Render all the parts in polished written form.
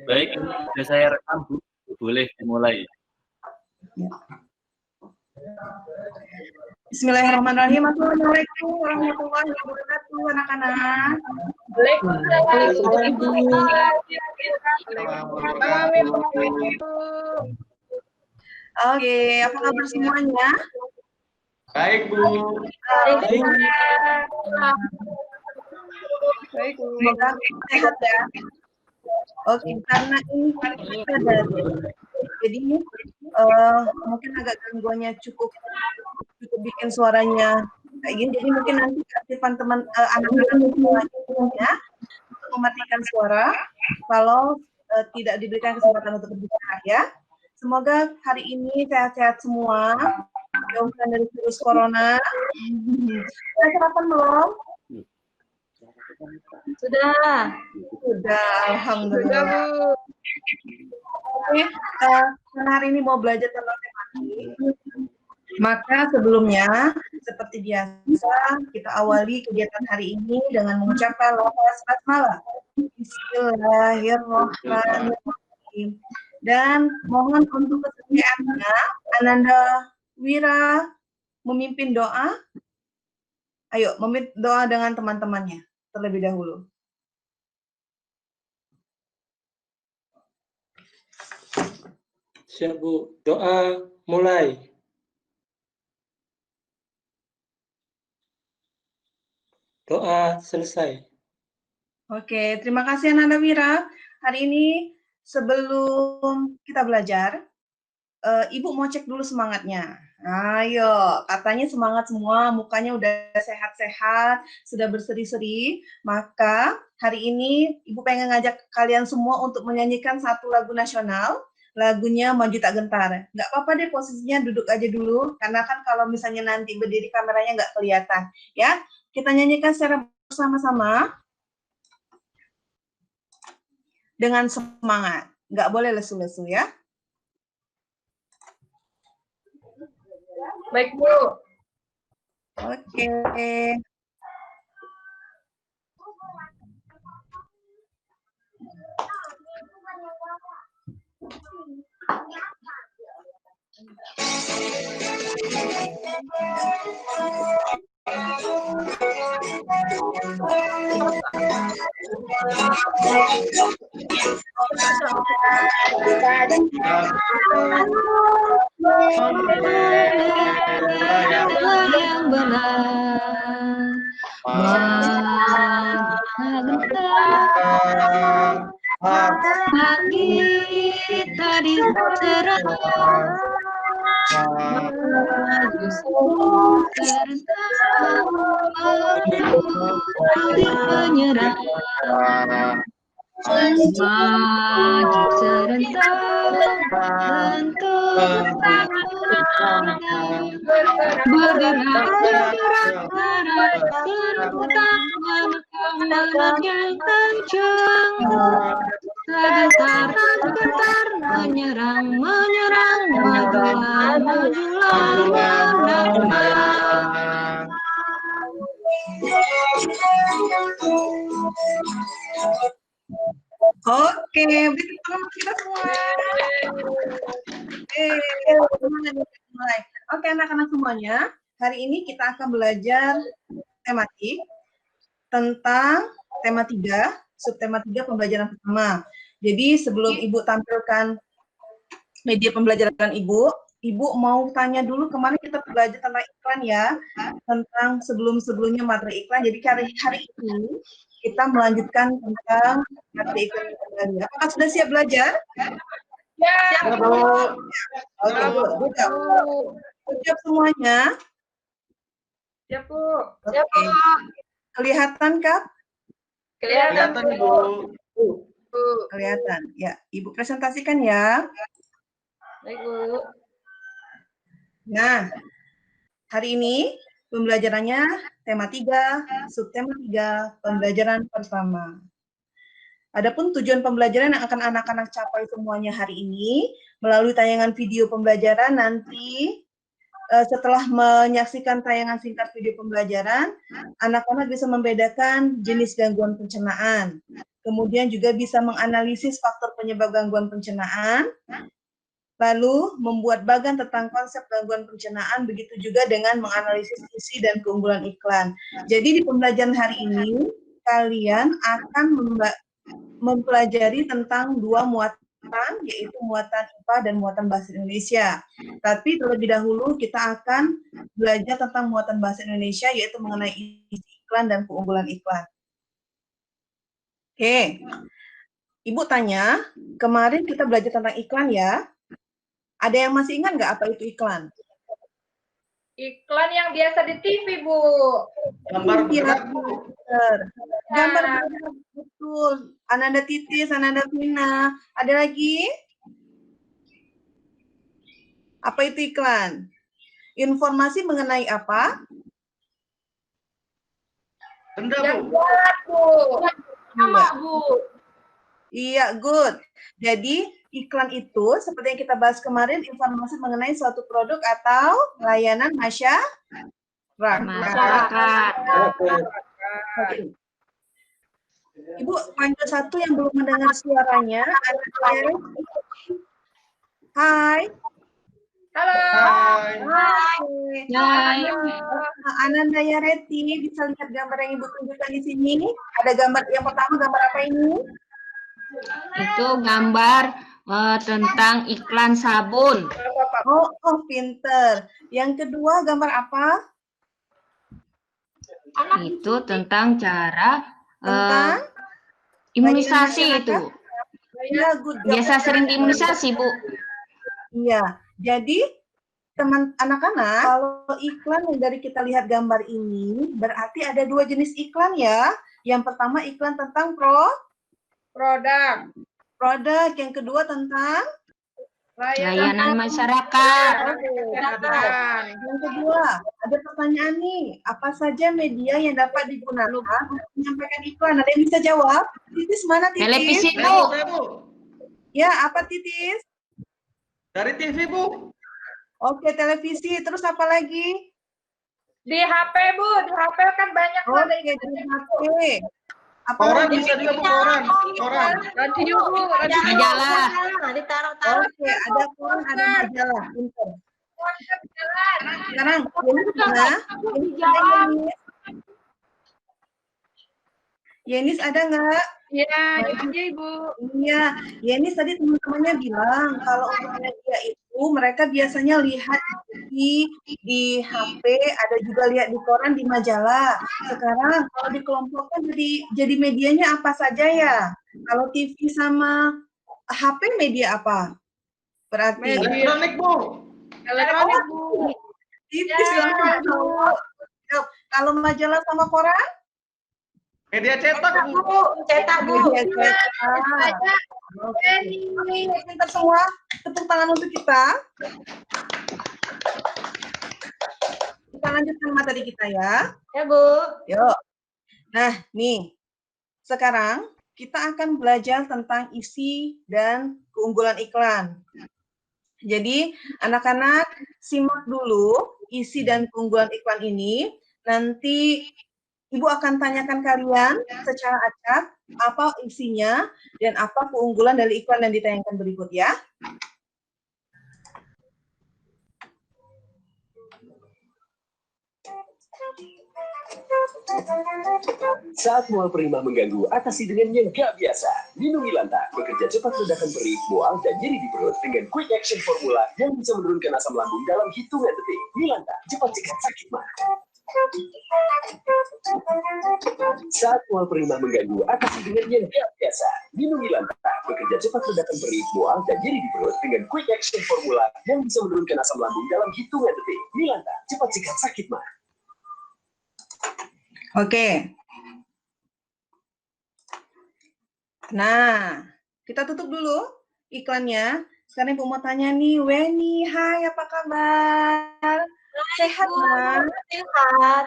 Baik, sudah saya rekam, Bu. Boleh dimulai. Bismillahirrahmanirrahim. Assalamualaikum warahmatullahi wabarakatuh, anak-anak. Oke, apa kabar semuanya? Baik, Bu. Baik, Bu. Semoga sehat ya. Oke, karena ini kita jadi mungkin agak gangguannya cukup bikin suaranya kayak gini. Jadi mungkin nanti aktifan teman anak-anak semuanya untuk mematikan suara kalau tidak diberikan kesempatan untuk berbicara ya. Semoga hari ini sehat-sehat semua, jauhkan dari virus corona. Sudah sarapan belum? Sudah, alhamdulillah. Oke, karena hari ini mau belajar tentang tematik, maka sebelumnya seperti biasa kita awali kegiatan hari ini dengan mengucapkan lafaz basmalah. Bismillahirrahmanirrahim. Dan mohon untuk kesediaannya Ananda Wira memimpin doa. Ayo, memimpin doa dengan teman-temannya terlebih dahulu. Siap, Bu. Doa mulai. Doa selesai. Oke, terima kasih Ananda Wira. Hari ini sebelum kita belajar, Ibu mau cek dulu semangatnya. Ayo, katanya semangat semua, mukanya udah sehat-sehat, sudah berseri-seri. Maka hari ini Ibu pengen ngajak kalian semua untuk menyanyikan satu lagu nasional. Lagunya Maju Tak Gentar. Nggak apa-apa deh posisinya duduk aja dulu, karena kan kalau misalnya nanti berdiri kameranya nggak kelihatan. Ya, kita nyanyikan secara bersama-sama dengan semangat. Nggak boleh lesu-lesu ya. Baik, Bu. Oke. Yang benar, pagi tadi cerah, maju serentak, menyerang, maju serentak, bentuk bergerak serentak menekan yang kencang, segentar menyerang majulah menang. Oke, beri tepuk kita semua. Mulai. Oke, anak-anak semuanya, hari ini kita akan belajar tematik tentang tema 3, subtema 3 pembelajaran pertama. Jadi sebelum Ibu tampilkan media pembelajaran Ibu mau tanya dulu, kemarin kita belajar tentang iklan ya, tentang sebelumnya materi iklan. Jadi hari ini kita melanjutkan tentang materi iklan kembali. Apakah sudah siap belajar? Siap, Bu. Oke, Bu. Siap semuanya? Siap, Bu. Siap, Bu. Kelihatan, Kak? Kelihatan, Bu. Kelihatan. Ya, Ibu presentasikan ya. Baik, Bu. Nah, hari ini pembelajarannya tema 3, subtema 3, pembelajaran pertama. Adapun tujuan pembelajaran yang akan anak-anak capai semuanya hari ini, melalui tayangan video pembelajaran nanti, setelah menyaksikan tayangan singkat video pembelajaran, anak-anak bisa membedakan jenis gangguan pencernaan. kemudian juga bisa menganalisis faktor penyebab gangguan pencernaan, lalu membuat bagan tentang konsep gangguan pencernaan, begitu juga dengan menganalisis isi dan keunggulan iklan. Jadi di pembelajaran hari ini, kalian akan mempelajari tentang dua muatan, yaitu muatan IPA dan muatan bahasa Indonesia. Tapi terlebih dahulu kita akan belajar tentang muatan bahasa Indonesia, yaitu mengenai isi iklan dan keunggulan iklan. Oke, Ibu tanya, kemarin kita belajar tentang iklan ya. Ada yang masih ingat nggak apa itu iklan? Iklan yang biasa di TV, Bu. Gambar Iya, berat, Bu. benar. Gambar berat, betul. Ananda Titis, Ananda Vina. Ada lagi? Apa itu iklan? Informasi mengenai apa? Benda, Yang Bu. buat, Bu. Sama, Bu. Iya, good. Jadi, iklan itu, seperti yang kita bahas kemarin, informasi mengenai suatu produk atau layanan masyarakat. Oke. Ibu, panggil satu yang belum mendengar suaranya. Hai. Halo. Hai. Hai. Ananda Yareti, bisa lihat gambar yang Ibu tunjukkan di sini. Ada gambar, yang pertama gambar apa ini? Itu gambar tentang iklan sabun. Oh, pinter. Yang kedua gambar apa? Itu tentang cara Tentang imunisasi masyarakat? itu. Iya, good. Biasa sering diimunisasi, Bu. Iya, jadi teman anak-anak, kalau iklan yang dari kita lihat gambar ini, berarti ada dua jenis iklan ya. Yang pertama iklan tentang Produk. yang kedua tentang Layanan masyarakat. yang kedua. Ada pertanyaan nih, apa saja media yang dapat digunakan untuk menyampaikan iklan? Ada yang bisa jawab? Titis mana Titis? Televisi, Saya, Bu. Bu. Ya, apa Titis? Dari TV, Bu. Oke, televisi. Terus apa lagi? Di HP, Bu. Di HP kan banyak tuh ada Oke, di HP. Apa Koran lagi? bisa juga, Bu. Koran. Koran. radio, Bu. Radio. Majalah. Oke, ada koran, ada majalah. Pinter. Sekarang, Yenis ada nggak? Iya, Ibu. Iya, Yenis tadi teman-temannya bilang kalau untuk media itu mereka biasanya lihat di HP, ada juga lihat di koran, di majalah. Sekarang kalau dikelompokkan jadi medianya apa saja ya? Kalau TV sama HP media apa? Berarti Elektronik, Bu. Elektronik, Bu. tipis banget. Kalau majalah sama koran? Media cetak, Bu. Cetak, Bu. Media cetak. Oke, pintar semua. Tepuk tangan untuk kita. Kita lanjutkan materi kita ya. Ya, Bu. Yuk. Nah, nih. Sekarang kita akan belajar tentang isi dan keunggulan iklan. Jadi, anak-anak simak dulu isi dan keunggulan iklan ini. Nanti Ibu akan tanyakan kalian secara acak apa isinya dan apa keunggulan dari iklan yang ditayangkan berikut ya. Saat mual perih mengganggu, atasi dengan yang gak biasa. Lindungi Lanta, bekerja cepat redakan perih, mual, dan nyeri di perut dengan Quick Action Formula yang bisa menurunkan asam lambung dalam hitungan detik. Milanta, cepat cegah sakit mah. Saat mual perih mengganggu, atasi dengan yang gak biasa. Lindungi Lanta, bekerja cepat redakan perih, mual, dan nyeri di perut dengan Quick Action Formula yang bisa menurunkan asam lambung dalam hitungan detik. Milanta, cepat cegah sakit mah. Oke. Nah, kita tutup dulu iklannya. Sekarang Ibu mau tanya nih, Weni, hai, apa kabar? Sehat, Nak? Sehat.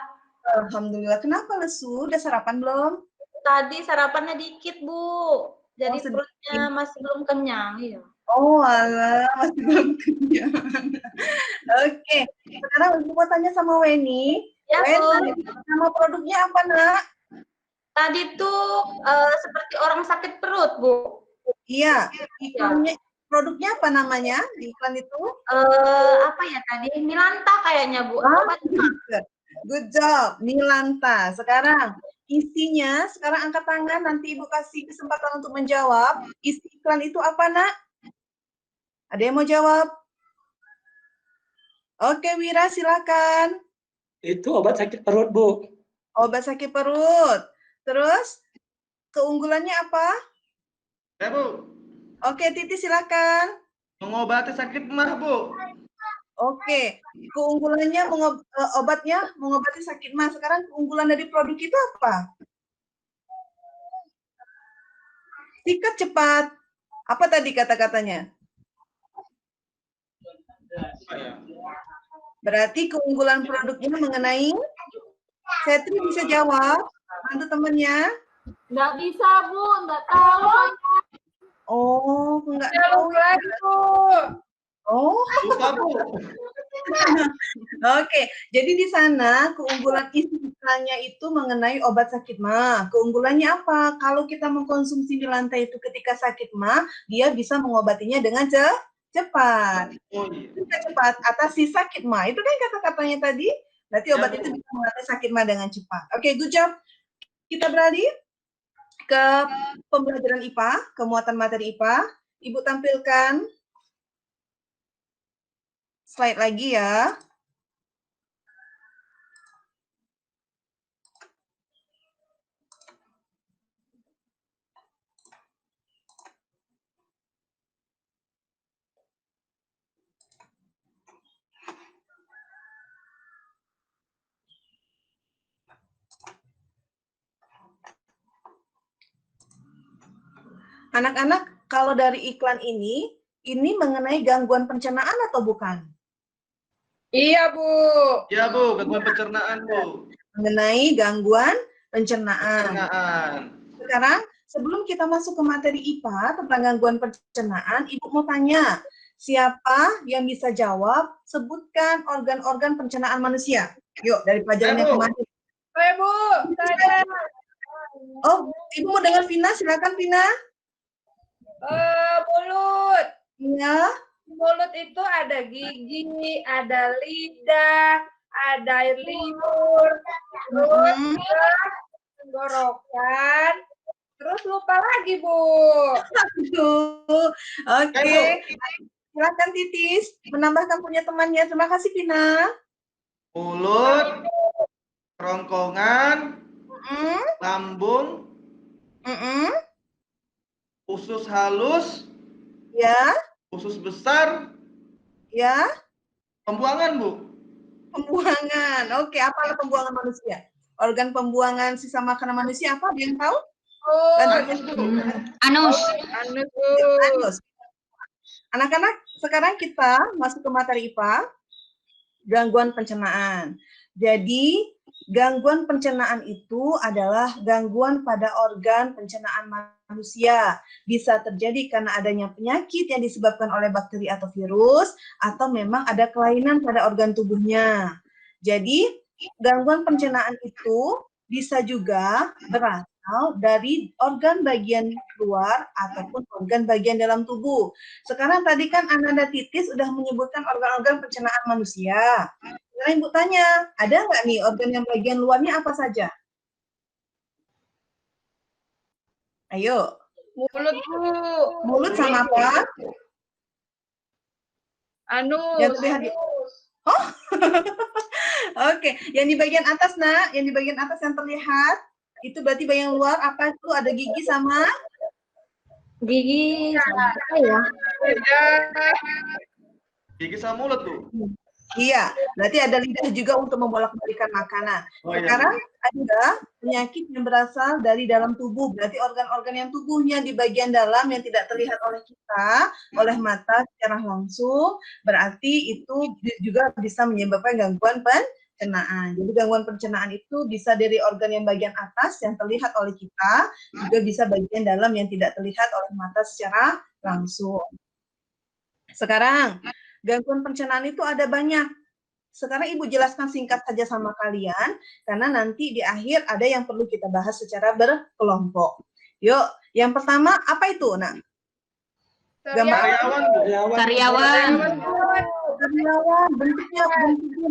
Alhamdulillah. Kenapa lesu? Udah sarapan belum? Tadi sarapannya dikit, Bu. Jadi sedikit. perutnya masih belum kenyang. Iya. Oh, alah, masih belum kenyang. Oke, sekarang Ibu mau tanya sama Weni. Ya, Bu. Weni, nama produknya apa, Nak? Tadi tuh seperti orang sakit perut, Bu. Iya, iklannya, produknya apa namanya di iklan itu? Apa ya tadi? Milanta kayaknya, Bu. Ah, Obat good job, Milanta. Sekarang isinya, sekarang angkat tangan, nanti Ibu kasih kesempatan untuk menjawab. Isi iklan itu apa, Nak? Ada yang mau jawab? Oke, Wira, silakan. Itu obat sakit perut, Bu. Obat sakit perut. Terus, keunggulannya apa? Ya, Bu. Oke, Titi, silakan. Mengobati sakit mah, Bu. Oke, keunggulannya obatnya mengobati sakit mah. Sekarang keunggulan dari produk itu apa? Sikat cepat. Apa tadi kata-katanya? Berarti keunggulan produknya mengenai Setri bisa jawab, bantu temennya. Nggak bisa, Bu. Nggak tahu. Oh, enggak Saya tahu. lupa lagi, Bu. Oh, Lupa, Bu. oke. Jadi di sana keunggulan istilahnya itu mengenai obat sakit mah. Keunggulannya apa? Kalau kita mengkonsumsi Milanta itu ketika sakit mah, dia bisa mengobatinya dengan cepat. Oh, iya. Bisa cepat atasi sakit mah. Itu kan kata-katanya tadi. Berarti obat itu bisa mengatasi sakit mah dengan cepat. Oke, good job. Kita beralih ke pembelajaran IPA, kemuatan materi IPA. Ibu tampilkan slide lagi ya. Anak-anak, kalau dari iklan ini mengenai gangguan pencernaan atau bukan? Iya, Bu. Ya, Bu. Gangguan pencernaan, Bu. Mengenai gangguan pencernaan. Pencernaan. Sekarang, sebelum kita masuk ke materi IPA tentang gangguan pencernaan, Ibu mau tanya, siapa yang bisa jawab? Sebutkan organ-organ pencernaan manusia. Yuk, dari pelajaran yang kemarin. Saya, Bu. Saya. Oh, Ibu mau dengar Vina? Silakan, Vina. Mulut. Iya. Mulut itu ada gigi, ada lidah, ada air liur, terus tenggorokan, terus lupa lagi, Bu. Oke. Silakan Titis menambahkan punya temannya. Terima kasih, Vina. Mulut, kerongkongan, lambung, usus halus, Ya, usus besar, ya. pembuangan, Bu. Pembuangan. Oke, apa pembuangan manusia? Organ pembuangan sisa makanan manusia apa? Ada yang tahu? Anus, Bu. Anus. Anus, Bu. Anus. Anak-anak, sekarang kita masuk ke materi IPA, gangguan pencernaan. Jadi, gangguan pencernaan itu adalah gangguan pada organ pencernaan manusia. Bisa terjadi karena adanya penyakit yang disebabkan oleh bakteri atau virus, atau memang ada kelainan pada organ tubuhnya. Jadi, gangguan pencernaan itu bisa juga berasal dari organ bagian luar ataupun organ bagian dalam tubuh. Sekarang tadi kan Ananda Titis sudah menyebutkan organ-organ pencernaan manusia. Sekarang Ibu tanya, ada nggak nih organ yang bagian luarnya apa saja? Ayo. Mulut, Bu. Mulut sama apa? Anus. Yang terlihat di... Oh, oke. Yang di bagian atas, Nak. Yang di bagian atas yang terlihat, itu berarti bagian luar apa itu? Ada gigi sama? Gigi apa ya? Gigi sama mulut, Bu. Iya, berarti ada lidah juga untuk membolak-balikan makanan. Oh, iya. Sekarang ada penyakit yang berasal dari dalam tubuh, berarti organ-organ yang tubuhnya di bagian dalam yang tidak terlihat oleh kita, oleh mata secara langsung, berarti itu juga bisa menyebabkan gangguan pencernaan. Jadi gangguan pencernaan itu bisa dari organ yang bagian atas yang terlihat oleh kita, juga bisa bagian dalam yang tidak terlihat oleh mata secara langsung. Sekarang, gangguan pencernaan itu ada banyak. sekarang Ibu jelaskan singkat saja sama kalian, karena nanti di akhir ada yang perlu kita bahas secara berkelompok. Yuk, yang pertama apa itu? Nah, gambar Karyawan, Bu. Karyawan. karyawan, bentuknya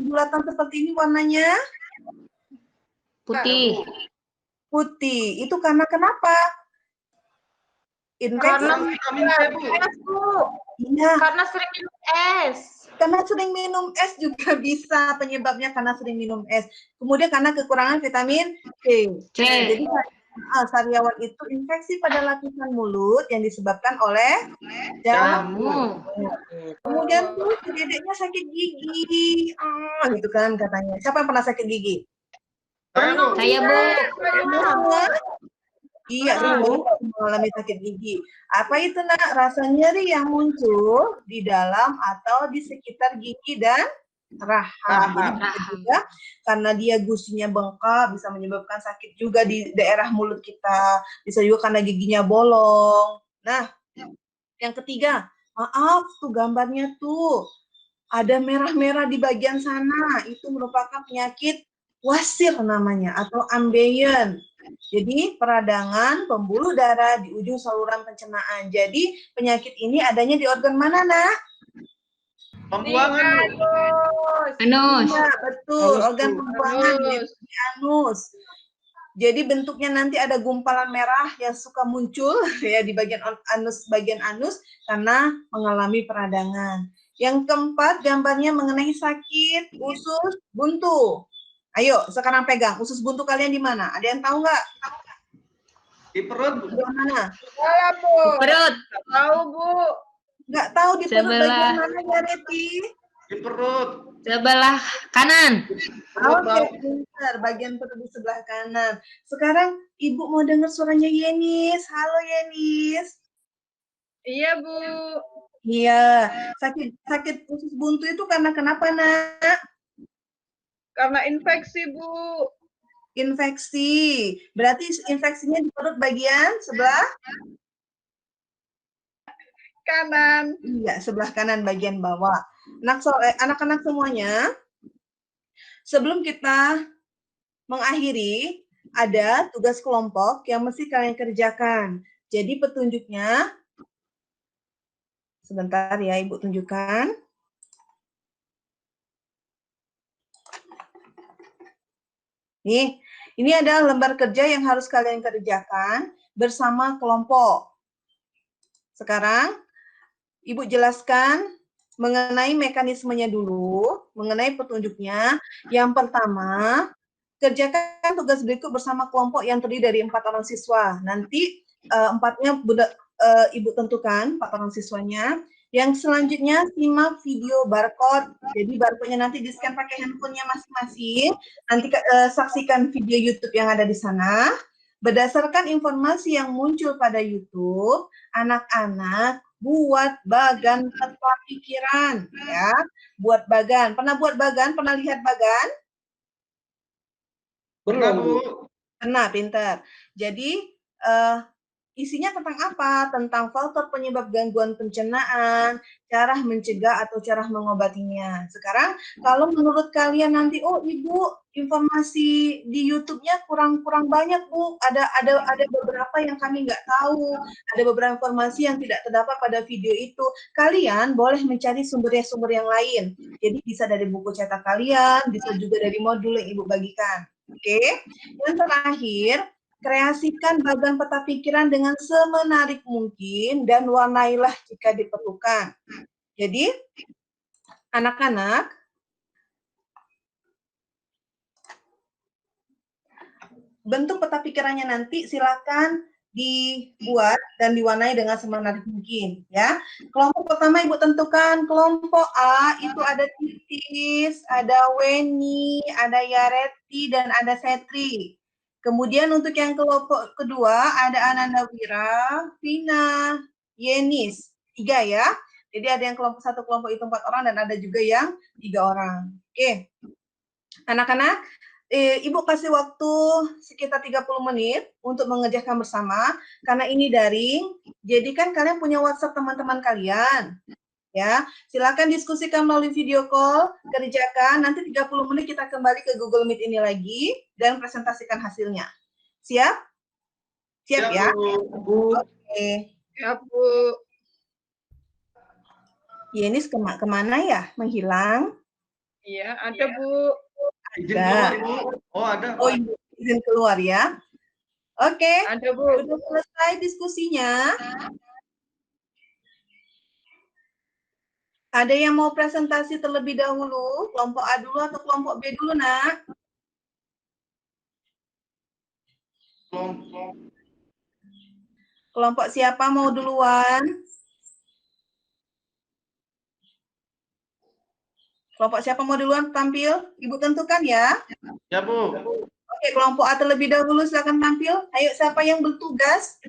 bulatan seperti ini, warnanya Putih. putih. Itu karena kenapa? Infeksi. Kurang vitamin C, Bu. Iya, Karena sering minum es. karena sering minum es juga bisa penyebabnya, karena sering minum es. Kemudian karena kekurangan vitamin C. C. Jadi sariawan itu infeksi pada lapisan mulut yang disebabkan oleh jamur. Kemudian tuh si dedeknya sakit gigi, gitu kan katanya. Siapa yang pernah sakit gigi? Saya, Bu. Saya, Bu. Iya, semua mengalami sakit gigi. Apa itu, Nak? Rasa nyeri yang muncul di dalam atau di sekitar gigi dan rahang. Jadi bisa juga karena dia gusinya bengkak, bisa menyebabkan sakit juga di daerah mulut kita. Bisa juga karena giginya bolong. Nah, yang ketiga, maaf tuh gambarnya tuh ada merah-merah di bagian sana. Itu merupakan penyakit wasir namanya atau ambeien. Jadi peradangan pembuluh darah di ujung saluran pencernaan. Jadi penyakit ini adanya di organ mana, Nak? Pembuangan, Bu. Anus. Iya, betul. Anus, Organ Bu. pembuangan di anus. Jadi bentuknya nanti ada gumpalan merah yang suka muncul ya di bagian anus karena mengalami peradangan. Yang keempat, gambarnya mengenai sakit usus buntu. Ayo, sekarang pegang. Usus buntu kalian di mana? Ada yang tahu nggak? Di perut, Bu. Di mana? Saya, Bu. Perut. Tahu, Bu. Nggak tahu di perut Sebelah. bagian mana ya, Reti? Di perut. Sebelah kanan. Oke, pintar. Bagian perut di sebelah kanan. Sekarang Ibu mau dengar suaranya Yenis. Halo, Yenis. Iya, Bu. Iya, sakit usus buntu itu karena kenapa, Nak? Karena infeksi, Bu. Infeksi. Berarti infeksinya di perut bagian sebelah? Kanan. Iya, sebelah kanan bagian bawah. Anak-anak semuanya, sebelum kita mengakhiri, ada tugas kelompok yang mesti kalian kerjakan. Jadi petunjuknya, sebentar ya Ibu tunjukkan. Nih, ini adalah lembar kerja yang harus kalian kerjakan bersama kelompok. Sekarang, Ibu jelaskan mengenai mekanismenya dulu, mengenai petunjuknya. Yang pertama, kerjakan tugas berikut bersama kelompok yang terdiri dari 4 orang siswa. Nanti 4-nya Ibu tentukan, 4 orang siswanya. Yang selanjutnya, simak video barcode. Jadi barcode-nya nanti di-scan pakai handphonenya masing-masing. Nanti saksikan video YouTube yang ada di sana. Berdasarkan informasi yang muncul pada YouTube, anak-anak buat bagan peta pikiran. Ya, buat bagan. Pernah buat bagan? Pernah lihat bagan? Pernah, Belum, Bu. Bu. Pernah, pintar. Jadi, isinya tentang apa? Tentang faktor penyebab gangguan pencernaan, cara mencegah atau cara mengobatinya. Sekarang, kalau menurut kalian nanti, oh Ibu, informasi di YouTube-nya kurang banyak, Bu. Ada beberapa yang kami nggak tahu. Ada beberapa informasi yang tidak terdapat pada video itu. Kalian boleh mencari sumber yang lain. Jadi bisa dari buku cetak kalian, bisa juga dari modul yang Ibu bagikan. Oke? Yang terakhir, kreasikan bagan peta pikiran dengan semenarik mungkin dan warnailah jika diperlukan. Jadi, anak-anak, bentuk peta pikirannya nanti silakan dibuat dan diwarnai dengan semenarik mungkin, ya. Kelompok pertama Ibu tentukan, kelompok A itu ada Titis, ada Weni, ada Yareti, dan ada Setri. Kemudian untuk yang kelompok kedua ada Ananda Wira, Vina, Yenis, 3 ya. Jadi ada yang kelompok kelompok itu 4 orang dan ada juga yang 3 orang. Oke, anak-anak, Ibu kasih waktu sekitar 30 menit untuk mengerjakan bersama karena ini daring. Jadi kan kalian punya WhatsApp teman-teman kalian, Ya, silakan diskusikan melalui video call, kerjakan. Nanti 30 menit kita kembali ke Google Meet ini lagi dan presentasikan hasilnya. Siap? Siap ya? Bu. Oke. Ya, Bu. Yenis kemana ya? Menghilang? Iya, ada, Bu. Izin keluar, Bu. Oh, ada. Oh, izin keluar ya. Oke, Ada, Bu. sudah selesai diskusinya. Ada yang mau presentasi terlebih dahulu? Kelompok A dulu atau kelompok B dulu, Nak? Kelompok siapa mau duluan? Kelompok siapa mau duluan tampil? Ibu tentukan ya. Ya, Bu. Oke, kelompok A terlebih dahulu silakan tampil. Ayo, siapa yang bertugas?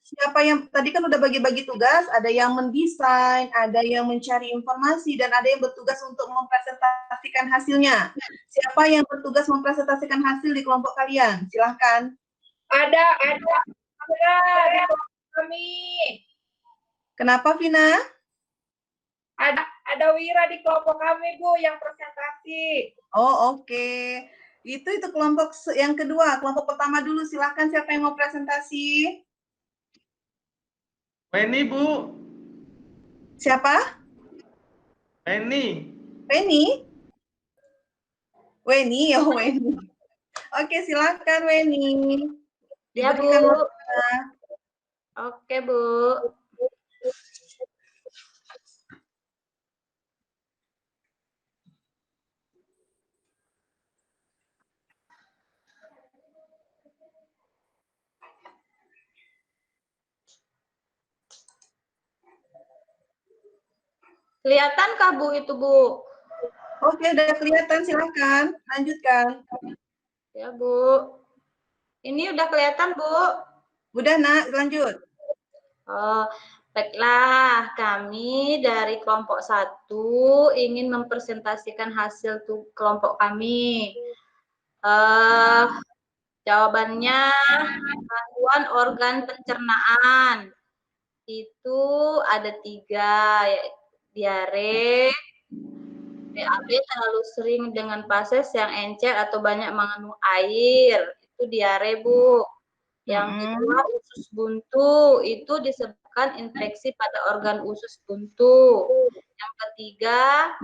Siapa yang tadi kan udah bagi-bagi tugas, ada yang mendesain, ada yang mencari informasi, dan ada yang bertugas untuk mempresentasikan hasilnya. Siapa yang bertugas mempresentasikan hasil di kelompok kalian? Silahkan. Ada di kelompok kami. Kenapa, Vina? Ada Wira di kelompok kami, Bu, yang presentasi. Oh, oke. Itu kelompok yang kedua. Kelompok pertama dulu, silahkan siapa yang mau presentasi? Weni, Bu. Siapa? Weni. Weni? Weni, oh Weni. Oke, silakan Weni. Ya, Bu. Diberikan waktunya. Oke, Bu. Kelihatankah, Bu, itu, Bu? Oke, udah kelihatan, silakan. Lanjutkan. Ya, Bu. Ini udah kelihatan, Bu? Udah, Nak, lanjut. Oh, baiklah. Kami dari kelompok 1 ingin mempresentasikan hasil kelompok kami. Jawabannya, gangguan organ pencernaan. Itu ada 3, yaitu diare, BAB terlalu sering dengan fases yang encer atau banyak mengandung air, itu diare, Bu. Yang kedua, usus buntu, itu disebabkan infeksi pada organ usus buntu. Yang ketiga,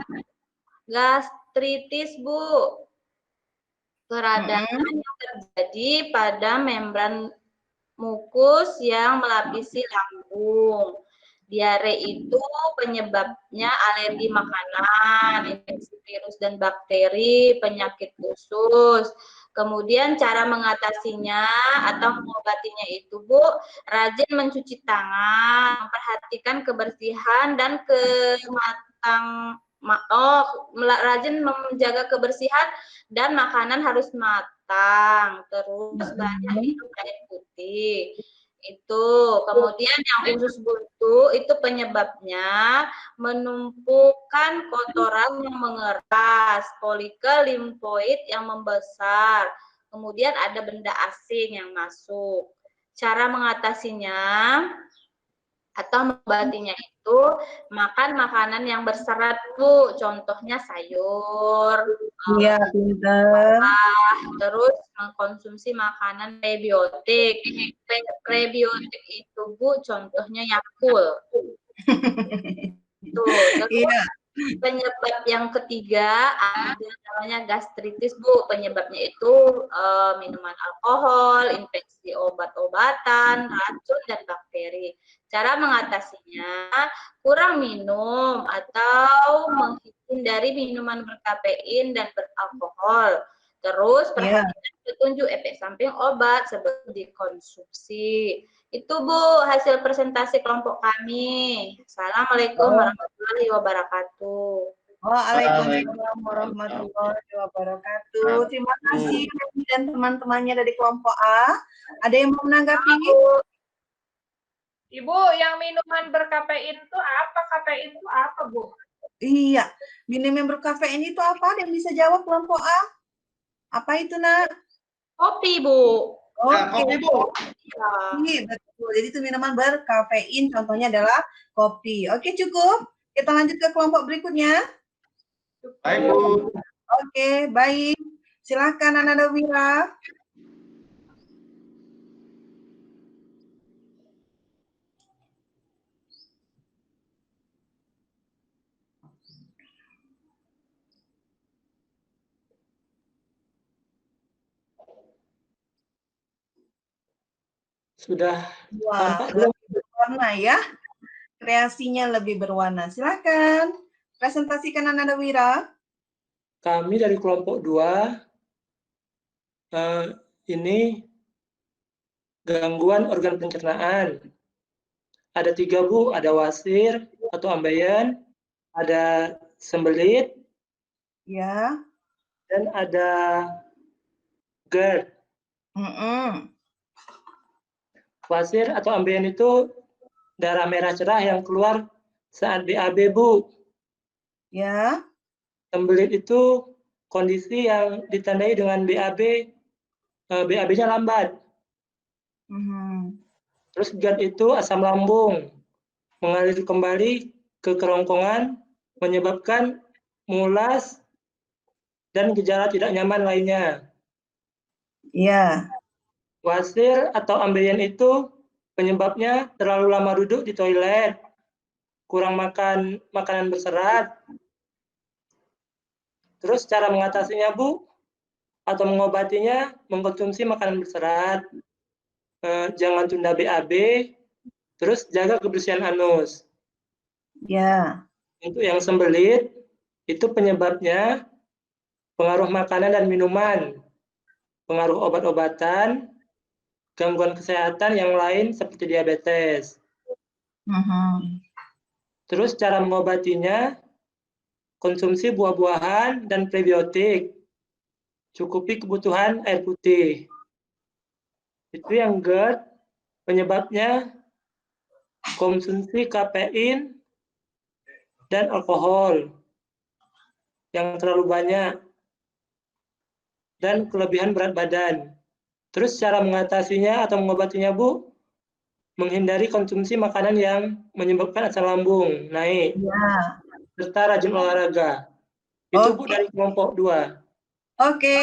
gastritis, Bu. Peradangan yang terjadi pada membran mukus yang melapisi lambung. Diare itu penyebabnya alergi makanan, infeksi virus dan bakteri, penyakit usus. Kemudian cara mengatasinya atau mengobatinya itu, Bu, rajin mencuci tangan, memperhatikan kebersihan dan rajin menjaga kebersihan dan makanan harus matang. Terus banyak minum air putih. Itu. Kemudian yang usus buntu itu penyebabnya menumpukan kotoran yang mengeras, folikel limfoid yang membesar. Kemudian ada benda asing yang masuk. Cara mengatasinya atau mengobatinya itu makan makanan yang berserat, Bu. Contohnya sayur. Iya, pintar. Terus mengkonsumsi makanan prebiotik. Prebiotik itu, Bu, contohnya Yakult. Tuh, Iya. penyebab yang ketiga ada namanya gastritis, Bu. Penyebabnya itu minuman alkohol, infeksi obat-obatan, racun, dan bakteri. Cara mengatasinya, kurang minum atau menghindari minuman berkafein dan beralkohol. Terus perhatikan petunjuk efek samping obat sebelum dikonsumsi. Itu, Bu, hasil presentasi kelompok kami. Assalamualaikum warahmatullahi wabarakatuh. Waalaikumsalam warahmatullahi wabarakatuh. Terima kasih dan teman-temannya dari kelompok A. Ada yang mau menanggapi? Ibu, yang minuman berkafein itu apa? Kafein itu apa, Bu? Iya, minuman berkafein itu apa? Ada yang bisa jawab kelompok A? Apa itu, Nak? Kopi, Bu. Kopi, Bu. Iya, betul. Jadi itu minuman berkafein, contohnya adalah kopi. Oke, cukup? Kita lanjut ke kelompok berikutnya. Baik, Bu. Oke, baik. Silakan Ananda Wira. Sudah Wah, tampak belum? lebih berwarna ya. Kreasinya lebih berwarna. Silakan. Presentasikan Ananda Wira. Kami dari kelompok 2 ini gangguan organ pencernaan. Ada 3, Bu. Ada wasir atau ambeien, ada sembelit, Ya. dan ada GERD. Wasir atau ambeien itu darah merah cerah yang keluar saat BAB, Bu. Ya. Sembelit itu kondisi yang ditandai dengan BAB-nya lambat. Terus GERD itu asam lambung, mengalir kembali ke kerongkongan, menyebabkan mulas dan gejala tidak nyaman lainnya. Iya. Wasir atau ambeien itu penyebabnya terlalu lama duduk di toilet, kurang makan makanan berserat. Terus cara mengatasinya, Bu, atau mengobatinya, mengkonsumsi makanan berserat, jangan tunda BAB, terus jaga kebersihan anus. Ya. Untuk yang sembelit, itu penyebabnya pengaruh makanan dan minuman, pengaruh obat-obatan, gangguan kesehatan yang lain seperti diabetes. Terus cara mengobatinya, konsumsi buah-buahan dan prebiotik, cukupi kebutuhan air putih. Itu yang GERD, penyebabnya konsumsi kafein dan alkohol yang terlalu banyak, dan kelebihan berat badan. Terus cara mengatasinya atau mengobatinya, Bu, menghindari konsumsi makanan yang menyebabkan asam lambung naik, serta rajin olahraga. Itu Bu dari kelompok 2. Oke.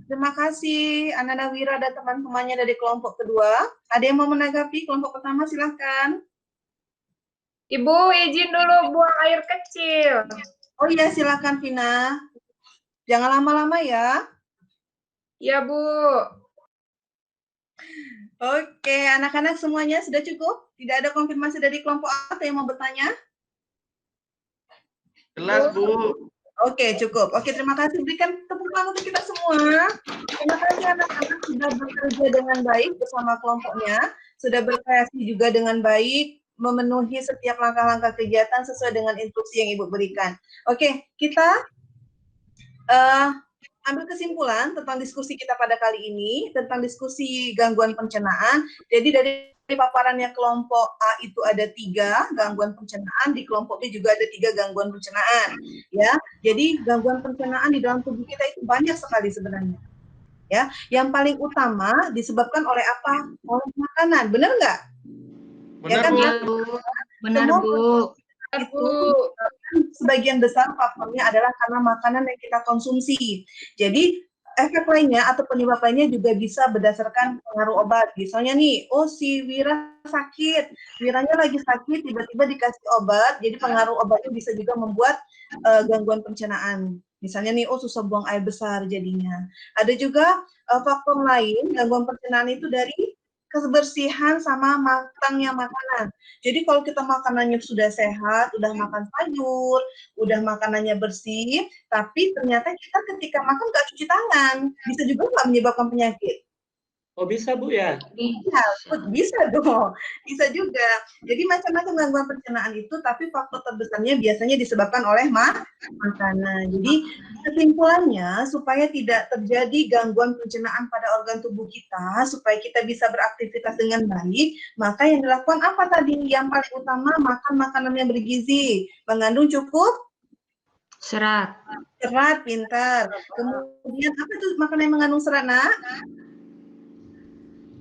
Terima kasih Ananda Wira dan teman-temannya dari kelompok kedua. Ada yang mau menanggapi kelompok pertama? Silahkan. Ibu izin dulu buang air kecil. Oh iya, silakan Vina. Jangan lama-lama ya. Ya, Bu. Oke, anak-anak semuanya sudah cukup? Tidak ada konfirmasi dari kelompok atau yang mau bertanya? Jelas, Bu. Oke, cukup. Oke, terima kasih. Berikan tepuk tangan untuk kita semua. Terima kasih anak-anak sudah bekerja dengan baik bersama kelompoknya, sudah berkreasi juga dengan baik, memenuhi setiap langkah-langkah kegiatan sesuai dengan instruksi yang Ibu berikan. Oke, kita ambil kesimpulan tentang diskusi kita pada kali ini, tentang diskusi gangguan pencernaan. Jadi dari paparannya kelompok A itu ada 3 gangguan pencernaan, di kelompok B juga ada 3 gangguan pencernaan. Ya, jadi gangguan pencernaan di dalam tubuh kita itu banyak sekali sebenarnya. Ya, yang paling utama disebabkan oleh apa? Oleh makanan, benar nggak? Benar, ya kan, Bu. Benar, Bu. Itu sebagian besar faktornya adalah karena makanan yang kita konsumsi. Jadi efek lainnya atau penyebab lainnya juga bisa berdasarkan pengaruh obat. Misalnya nih, oh si Wira sakit, Wiranya lagi sakit, tiba-tiba dikasih obat, jadi pengaruh obatnya bisa juga membuat gangguan pencernaan. Misalnya nih, oh susah buang air besar jadinya. Ada juga faktor lain, gangguan pencernaan itu dari kebersihan sama matangnya makanan. Jadi kalau kita makanannya sudah sehat, udah makan sayur, udah makanannya bersih, tapi ternyata kita ketika makan nggak cuci tangan, bisa juga nggak menyebabkan penyakit. Oh bisa, Bu, ya? Bisa dong, bisa juga. Jadi macam-macam gangguan pencernaan itu, tapi faktor terbesarnya biasanya disebabkan oleh makanan. Jadi kesimpulannya, supaya tidak terjadi gangguan pencernaan pada organ tubuh kita, supaya kita bisa beraktivitas dengan baik, maka yang dilakukan apa tadi? Yang paling utama, makan makanan yang bergizi, mengandung cukup serat. Serat, pintar. Kemudian apa itu makanan yang mengandung serat, Nak?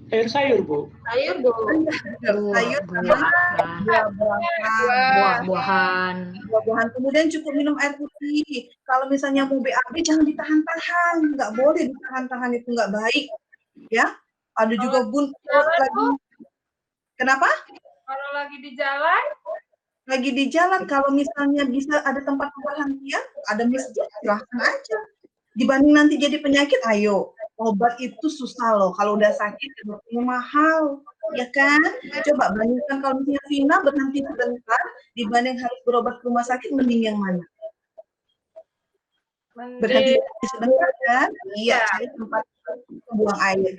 sayur, Bu. Sayur, Bu. Sayur sama buah-buahan. buah-buahan. Kemudian cukup minum air putih. Kalau misalnya mau BAB jangan ditahan-tahan, nggak boleh ditahan-tahan, itu nggak baik, ya. Ada juga buntut lagi. Kenapa? Kalau lagi di jalan? Lagi di jalan, kalau misalnya bisa ada tempat perhentian, ada masjid, silahkan aja. Dibanding nanti jadi penyakit, ayo. Obat itu susah loh, kalau udah sakit obatnya mahal, ya kan? Coba bandingkan kalau misalnya Vina berhenti sebentar, dibanding harus berobat ke rumah sakit, mending yang mana? Berhenti sebentar kan? Iya, cari tempat buang air.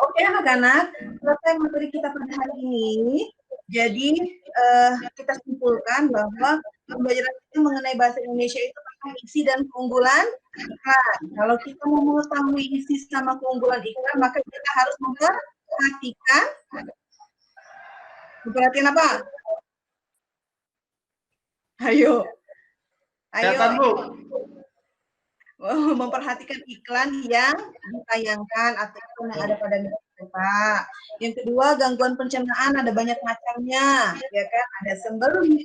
Oke anak-anak, selesai materi kita pada hari ini. Jadi kita simpulkan bahwa pembelajaran kita mengenai bahasa Indonesia itu tentang isi dan keunggulan iklan. Kalau kita mau mengetahui isi sama keunggulan iklan, maka kita harus memperhatikan apa? Ayo. Kelihatan, Bu. Memperhatikan iklan yang ditayangkan atau iklan yang ada pada media kita. Yang kedua, gangguan pencernaan ada banyak macamnya, ya kan? Ada sembelit,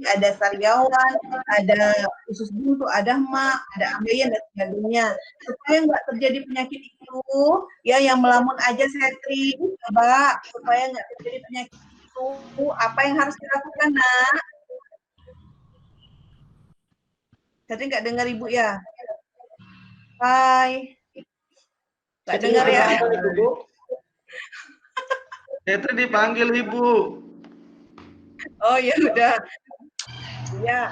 ada sariawan, ada usus buntu, ada mak, ada ambeien dan sebagainya. Supaya nggak terjadi penyakit itu, ya yang melamun aja setri, coba supaya nggak terjadi penyakit itu, apa yang harus dilakukan, Nak? Tadi nggak dengar Ibu ya? Hai. Nggak dengar ya? Itu dipanggil Ibu. Oh ya udah. Ya.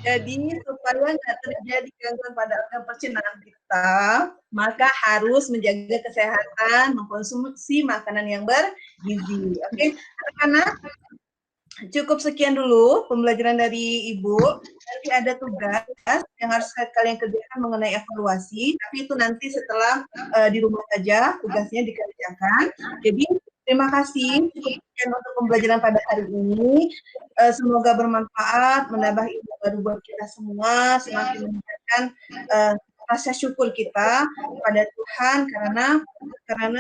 Jadi supaya nggak terjadi gangguan pada organ pencernaan kita, maka harus menjaga kesehatan, mengkonsumsi makanan yang bergizi. Oke, anak-anak. Cukup sekian dulu pembelajaran dari Ibu. Nanti ada tugas yang harus kalian kerjakan mengenai evaluasi, tapi itu nanti setelah di rumah saja tugasnya dikerjakan. Jadi terima kasih cukup sekian untuk pembelajaran pada hari ini. Semoga bermanfaat, menambah ilmu baru buat kita semua, semakin meningkatkan rasa syukur kita kepada Tuhan karena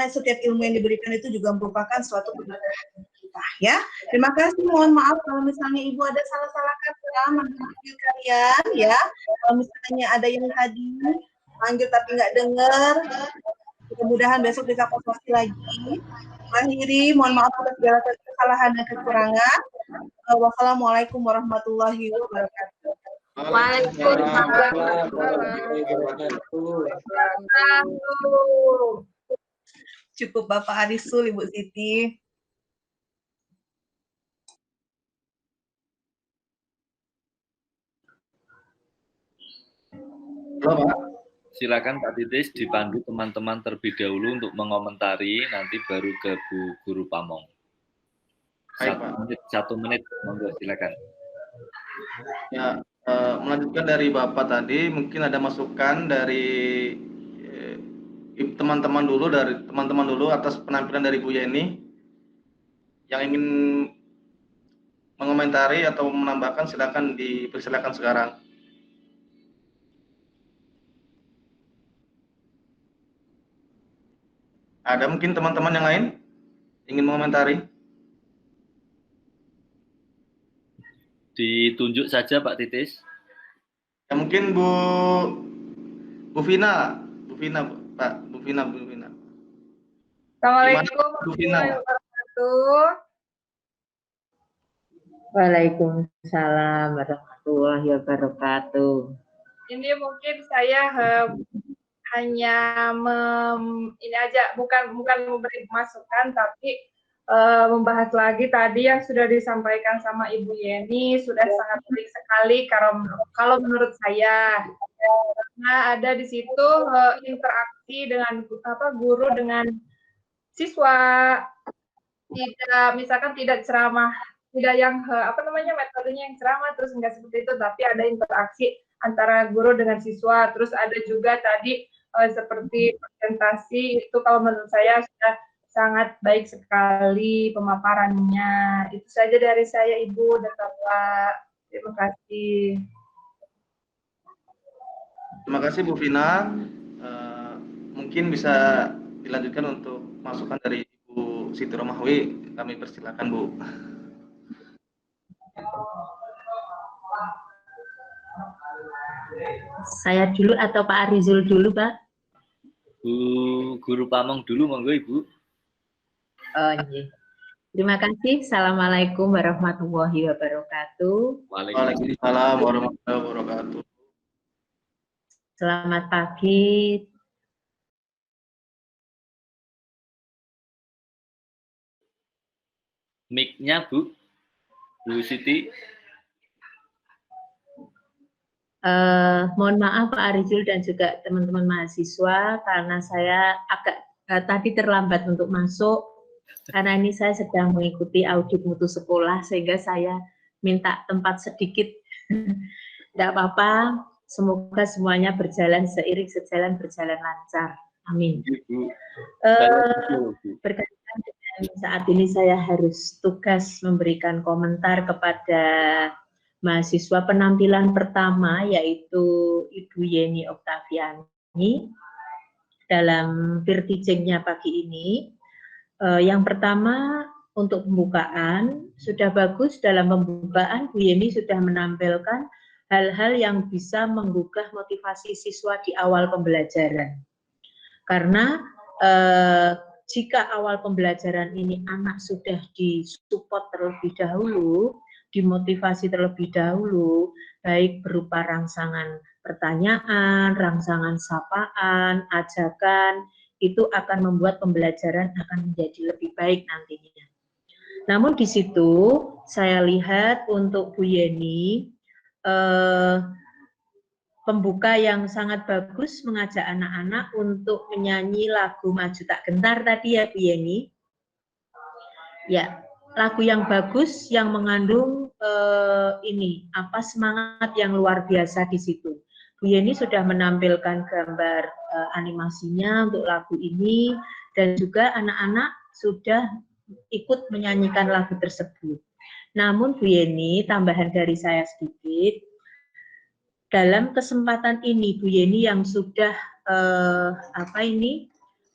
setiap ilmu yang diberikan itu juga merupakan suatu keberkahan kita, ya. Terima kasih. Mohon maaf kalau misalnya Ibu ada salah-salah kata manggil kalian, ya. Kalau misalnya ada yang tadi manggil tapi nggak dengar, mudah-mudahan besok bisa konsultasi lagi. Akhiri, mohon maaf atas segala kesalahan dan kekurangan. Wassalamualaikum warahmatullahi wabarakatuh. Waalaikumsalam. Cukup Bapak Arisul, Ibu Siti. Halo, Pak. Silakan Pak Titis dipandu teman-teman terlebih dahulu untuk mengomentari, nanti baru ke Bu Guru Pamong. Baik, Pak. 1 menit, monggo silakan. Ya, melanjutkan dari Bapak tadi, mungkin ada masukan dari teman-teman dulu atas penampilan dari Bu Yeni. Yang ingin mengomentari atau menambahkan silakan dipersilakan sekarang. Ada mungkin teman-teman yang lain ingin mengomentari? Ditunjuk saja Pak Titis. Ya mungkin Bu Vina, Pak, Bu Vina. Assalamualaikum warahmatullahi wabarakatuh. Waalaikumsalam warahmatullahi wabarakatuh. Ini mungkin saya hanya ini aja, bukan memberi masukan, tapi membahas lagi tadi yang sudah disampaikan sama Ibu Yeni, sudah sangat baik sekali kalau menurut saya. Karena ada di situ interaksi dengan guru dengan siswa, misalkan tidak ceramah, tidak yang metodenya yang ceramah terus enggak seperti itu, tapi ada interaksi antara guru dengan siswa. Terus ada juga tadi seperti presentasi, itu kalau menurut saya sudah sangat baik sekali pemaparannya. Itu saja dari saya, Ibu dan Bapak. Terima kasih. Terima kasih Bu Vina. Mungkin bisa dilanjutkan untuk masukan dari Ibu Siti Romawi, kami persilakan Bu. Saya dulu atau Pak Arizul dulu, Pak? Bu Guru Pamong dulu, monggo Ibu. Oh, iya. Terima kasih. Assalamualaikum warahmatullahi wabarakatuh. Waalaikumsalam warahmatullahi wabarakatuh. Selamat pagi. Mic-nya Bu Siti. Mohon maaf Pak Arizul dan juga teman-teman mahasiswa karena saya agak tadi terlambat untuk masuk karena ini saya sedang mengikuti audit mutu sekolah sehingga saya minta tempat sedikit. Tidak apa-apa, semoga semuanya berjalan seiring sejalan berjalan lancar. Amin. Berkaitan dengan saat ini saya harus tugas memberikan komentar kepada mahasiswa penampilan pertama yaitu Ibu Yeni Oktaviani dalam Virtijengnya pagi ini. Yang pertama untuk pembukaan sudah bagus, dalam pembukaan Bu Yeni sudah menampilkan hal-hal yang bisa menggugah motivasi siswa di awal pembelajaran. Karena jika awal pembelajaran ini anak sudah disupport terlebih dahulu, dimotivasi terlebih dahulu, baik berupa rangsangan pertanyaan, rangsangan sapaan, ajakan, itu akan membuat pembelajaran akan menjadi lebih baik nantinya. Namun di situ saya lihat untuk Bu Yeni, pembuka yang sangat bagus mengajak anak-anak untuk menyanyi lagu Maju Tak Gentar tadi ya Bu Yeni. Ya, lagu yang bagus yang mengandung semangat yang luar biasa di situ. Bu Yeni sudah menampilkan gambar animasinya untuk lagu ini dan juga anak-anak sudah ikut menyanyikan lagu tersebut. Namun Bu Yeni, tambahan dari saya sedikit, dalam kesempatan ini Bu Yeni yang sudah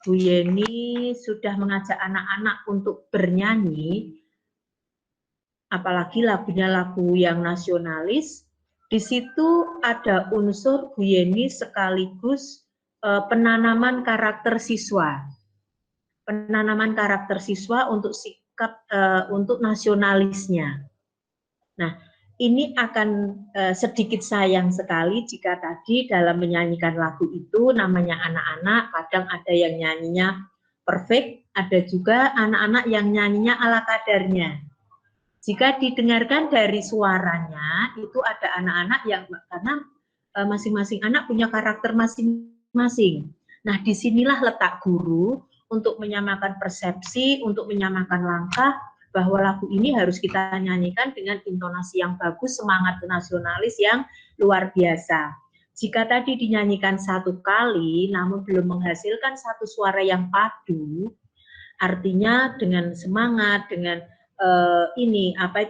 Bu Yeni sudah mengajak anak-anak untuk bernyanyi, apalagi lagunya lagu yang nasionalis, di situ ada unsur Bu Yeni sekaligus penanaman karakter siswa. Penanaman karakter siswa untuk sikap, untuk nasionalisnya. Nah, ini akan sedikit sayang sekali jika tadi dalam menyanyikan lagu itu namanya anak-anak, kadang ada yang nyanyinya perfect, ada juga anak-anak yang nyanyinya ala kadarnya. Jika didengarkan dari suaranya, itu ada anak-anak yang, karena masing-masing anak punya karakter masing-masing. Nah, disinilah letak guru untuk menyamakan persepsi, untuk menyamakan langkah, bahwa lagu ini harus kita nyanyikan dengan intonasi yang bagus, semangat nasionalis yang luar biasa. Jika tadi dinyanyikan satu kali, namun belum menghasilkan satu suara yang padu, artinya dengan semangat, dengan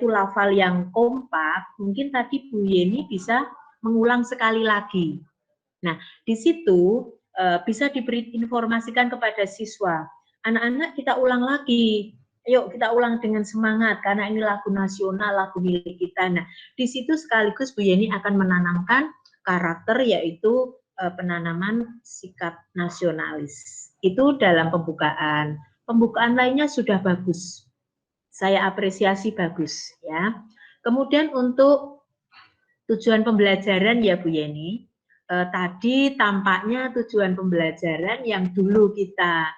lafal yang kompak, mungkin tadi Bu Yeni bisa mengulang sekali lagi. Nah, di situ bisa diberi informasikan kepada siswa, anak-anak kita ulang lagi, yuk kita ulang dengan semangat, karena ini lagu nasional, lagu milik kita. Nah, di situ sekaligus Bu Yeni akan menanamkan karakter, yaitu penanaman sikap nasionalis. Itu dalam pembukaan. Pembukaan lainnya sudah bagus. Saya apresiasi bagus ya. Kemudian untuk tujuan pembelajaran ya Bu Yeni, tadi tampaknya tujuan pembelajaran yang dulu kita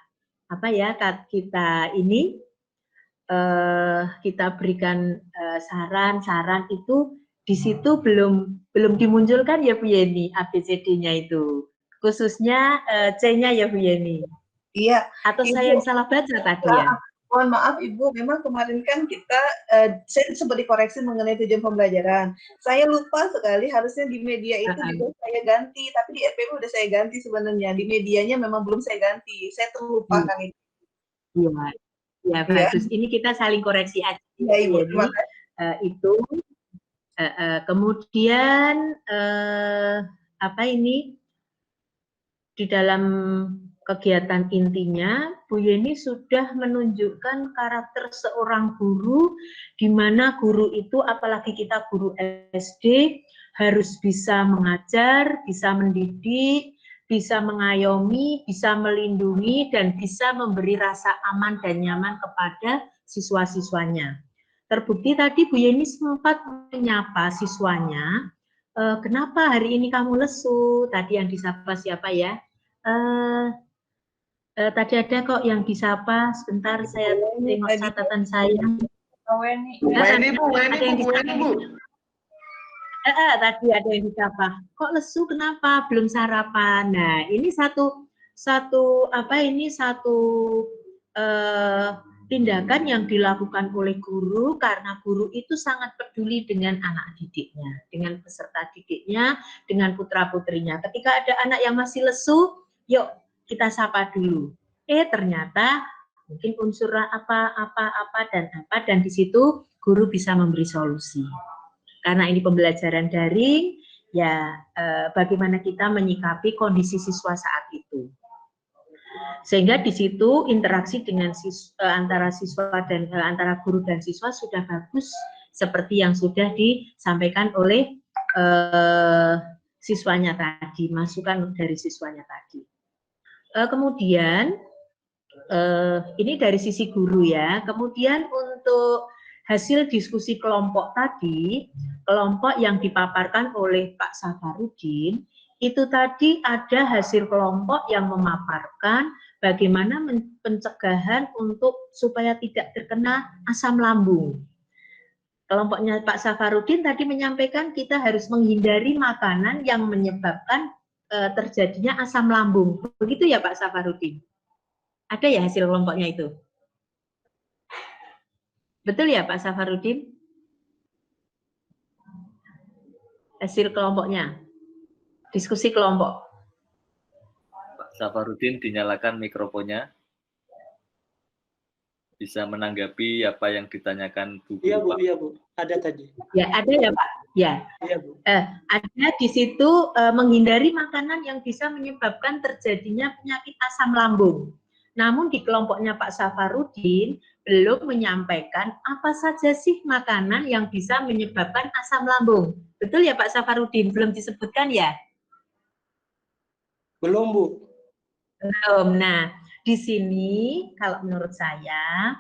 kita berikan saran-saran itu di situ belum dimunculkan ya Bu Yeni, ABCD-nya itu, khususnya C-nya ya Bu Yeni. Iya. Atau Ibu, saya yang salah baca tadi ya? Mohon maaf Ibu, memang kemarin kan kita, saya sempat dikoreksi mengenai tujuan pembelajaran. Saya lupa sekali, harusnya di media itu juga saya ganti, tapi di RPU udah saya ganti sebenarnya. Di medianya memang belum saya ganti, saya terlupakan itu. Iya, ya bagus. Ini kita saling koreksi aja. Iya Ibu, terima kasih. Itu kemudian di dalam kegiatan intinya, Bu Yeni sudah menunjukkan karakter seorang guru, di mana guru itu, apalagi kita guru SD, harus bisa mengajar, bisa mendidik, bisa mengayomi, bisa melindungi, dan bisa memberi rasa aman dan nyaman kepada siswa-siswanya. Terbukti tadi Bu Yeni sempat menyapa siswanya, kenapa hari ini kamu lesu? Tadi yang disapa siapa ya? Tadi ada kok yang disapa, sebentar saya tengok catatan saya. Bu Weni. Bu Weni, Bu. Tadi ada yang disapa. Kok lesu kenapa? Belum sarapan. Nah, ini satu tindakan yang dilakukan oleh guru karena guru itu sangat peduli dengan anak didiknya, dengan peserta didiknya, dengan putra-putrinya. Ketika ada anak yang masih lesu, yuk kita sapa dulu. Ternyata mungkin unsur apa dan di situ guru bisa memberi solusi. Karena ini pembelajaran daring, ya bagaimana kita menyikapi kondisi siswa saat itu. Sehingga di situ interaksi dengan antara guru dan siswa sudah bagus seperti yang sudah disampaikan oleh siswanya tadi, masukan dari siswanya tadi. Kemudian ini dari sisi guru ya. Kemudian untuk hasil diskusi kelompok tadi, kelompok yang dipaparkan oleh Pak Safarudin, itu tadi ada hasil kelompok yang memaparkan bagaimana pencegahan supaya tidak terkena asam lambung. Kelompoknya Pak Safarudin tadi menyampaikan kita harus menghindari makanan yang menyebabkan terjadinya asam lambung. Begitu ya Pak Safarudin? Ada ya hasil kelompoknya itu? Betul ya Pak Safarudin? Hasil kelompoknya? Diskusi kelompok. Pak Safarudin, dinyalakan mikrofonnya. Bisa menanggapi apa yang ditanyakan Bu Guru. Iya Bu, Pak. iya Bu. Ada tadi. Ya, ada ya Pak. Ya. Iya Bu. Ada di situ menghindari makanan yang bisa menyebabkan terjadinya penyakit asam lambung. Namun di kelompoknya Pak Safarudin belum menyampaikan apa saja sih makanan yang bisa menyebabkan asam lambung. Betul ya Pak Safarudin? Belum disebutkan ya? Belum Bu. Belum. Nah, di sini kalau menurut saya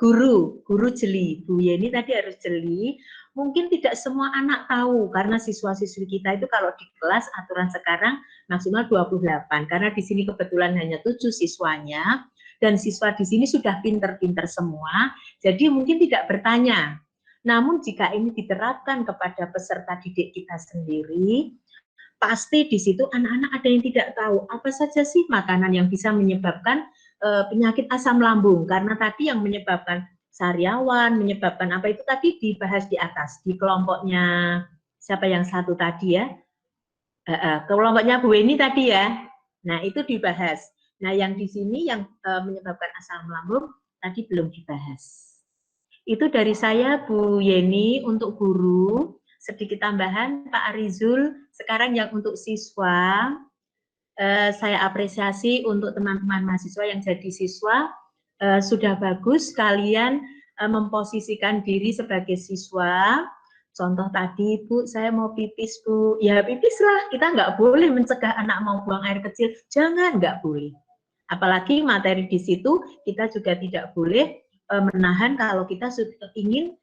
guru jeli, Bu Yeni tadi harus jeli. Mungkin tidak semua anak tahu karena siswa-siswi kita itu kalau di kelas aturan sekarang maksimal 28 karena di sini kebetulan hanya 7 siswanya dan siswa di sini sudah pinter-pinter semua, jadi mungkin tidak bertanya. Namun jika ini diterapkan kepada peserta didik kita sendiri, pasti di situ anak-anak ada yang tidak tahu apa saja sih makanan yang bisa menyebabkan penyakit asam lambung, karena tadi yang menyebabkan sariawan, menyebabkan apa itu tadi dibahas di atas, di kelompoknya siapa yang satu tadi ya, kelompoknya Bu Weni tadi ya, nah itu dibahas. Nah yang di sini yang menyebabkan asam lambung tadi belum dibahas. Itu dari saya Bu Yeni untuk guru. Sedikit tambahan Pak Arizul, sekarang yang untuk siswa, saya apresiasi untuk teman-teman mahasiswa yang jadi siswa, sudah bagus kalian memposisikan diri sebagai siswa. Contoh tadi, Bu, saya mau pipis, Bu. Ya pipis lah, kita nggak boleh mencegah anak mau buang air kecil, jangan, nggak boleh. Apalagi materi di situ, kita juga tidak boleh menahan kalau kita ingin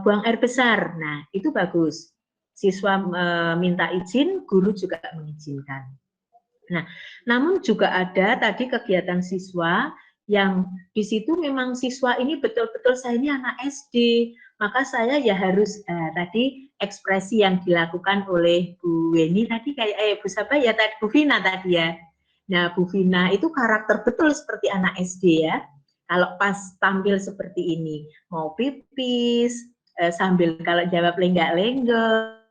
buang air besar. Nah, itu bagus. Siswa minta izin, guru juga mengizinkan. Nah, namun juga ada tadi kegiatan siswa yang di situ memang siswa ini betul-betul saya ini anak SD, maka saya ya harus tadi ekspresi yang dilakukan oleh Bu Weni tadi kayak Bu Sabah ya tadi Bu Vina tadi ya. Nah, Bu Vina itu karakter betul seperti anak SD ya. Kalau pas tampil seperti ini, mau pipis, sambil kalau jawab lenggak-lenggok,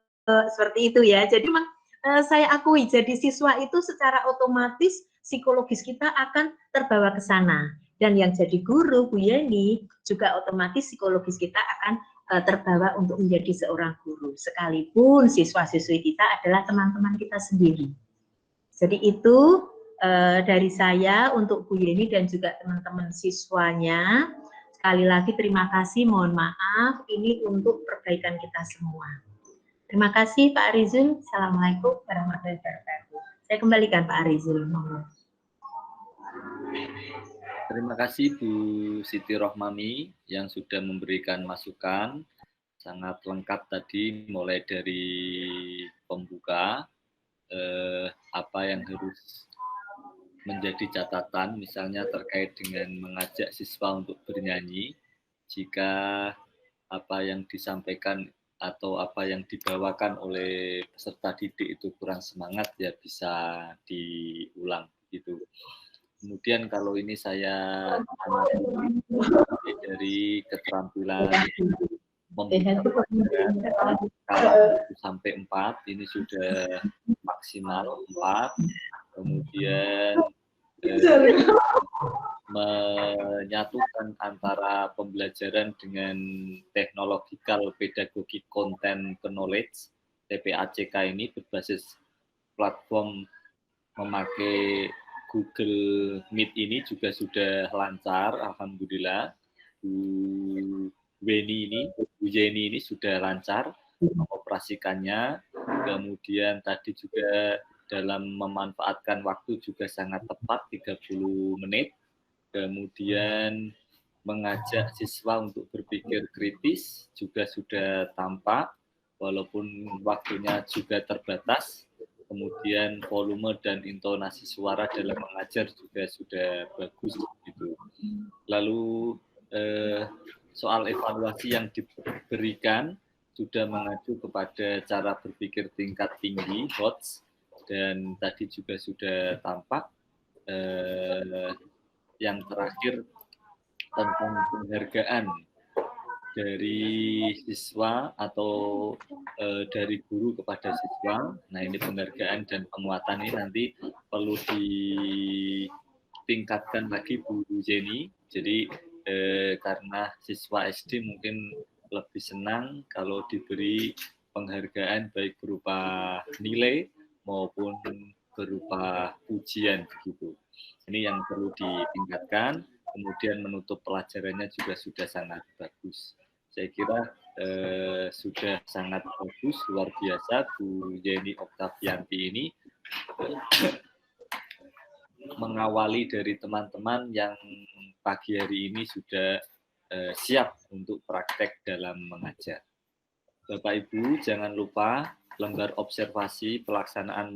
seperti itu ya. Jadi memang saya akui, jadi siswa itu secara otomatis psikologis kita akan terbawa ke sana. Dan yang jadi guru, Bu Yeni, juga otomatis psikologis kita akan terbawa untuk menjadi seorang guru. Sekalipun siswa-siswi kita adalah teman-teman kita sendiri. Jadi itu dari saya untuk Bu Yeni dan juga teman-teman siswanya. Sekali lagi terima kasih, mohon maaf, ini untuk perbaikan kita semua. Terima kasih Pak Arizul. Assalamualaikum warahmatullahi wabarakatuh. Saya kembalikan Pak Arizul. Terima kasih Bu Siti Rohmani yang sudah memberikan masukan sangat lengkap tadi, mulai dari pembuka, apa yang harus menjadi catatan, misalnya terkait dengan mengajak siswa untuk bernyanyi. Jika apa yang disampaikan atau apa yang dibawakan oleh peserta didik itu kurang semangat, ya bisa diulang gitu. Kemudian kalau ini saya dari keterampilan membuka kalau sampai 4, ini sudah maksimal 4. Kemudian menyatukan antara pembelajaran dengan technological pedagogic content knowledge, TPACK ini berbasis platform memakai Google Meet ini juga sudah lancar, alhamdulillah. Bu Yeni ini sudah lancar mengoperasikannya. Kemudian tadi juga dalam memanfaatkan waktu juga sangat tepat, 30 menit. Kemudian mengajak siswa untuk berpikir kritis juga sudah tampak, walaupun waktunya juga terbatas. Kemudian volume dan intonasi suara dalam mengajar juga sudah bagus gitu. Lalu soal evaluasi yang diberikan sudah mengacu kepada cara berpikir tingkat tinggi HOTS, dan tadi juga sudah tampak. Yang terakhir tentang penghargaan dari siswa atau dari guru kepada siswa. Nah, ini penghargaan dan penguatan ini nanti perlu ditingkatkan lagi Bu Yeni. Jadi karena siswa SD mungkin lebih senang kalau diberi penghargaan baik berupa nilai maupun berupa ujian begitu. Ini yang perlu ditingkatkan. Kemudian menutup pelajarannya juga sudah sangat bagus. Saya kira sudah sangat bagus, luar biasa Bu Yeni Oktavianti ini mengawali dari teman-teman yang pagi hari ini sudah siap untuk praktek dalam mengajar. Bapak Ibu, jangan lupa lembar observasi pelaksanaan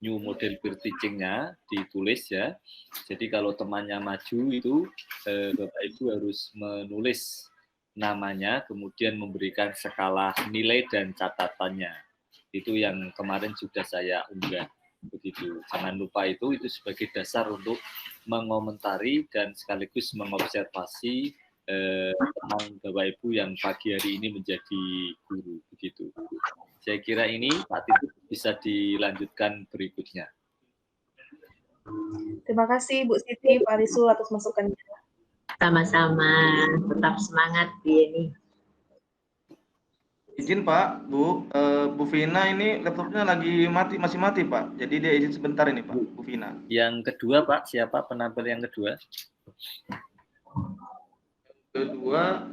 new model peer teaching-nya ditulis ya. Jadi kalau temannya maju itu Bapak Ibu harus menulis namanya, kemudian memberikan skala nilai dan catatannya. Itu yang kemarin sudah saya unggah. Begitu. Jangan lupa itu sebagai dasar untuk mengomentari dan sekaligus mengobservasi teman Bapak Ibu yang pagi hari ini menjadi guru. Begitu. Saya kira ini Pak Tito bisa dilanjutkan berikutnya. Terima kasih Bu Siti, Pak Arisul atas masukannya. Sama-sama, tetap semangat Bu Yeni. Izin Pak, Bu, Bu Vina ini laptopnya lagi masih mati Pak. Jadi dia izin sebentar ini Pak, Bu Vina. Yang kedua Pak, siapa penampil yang kedua? Kedua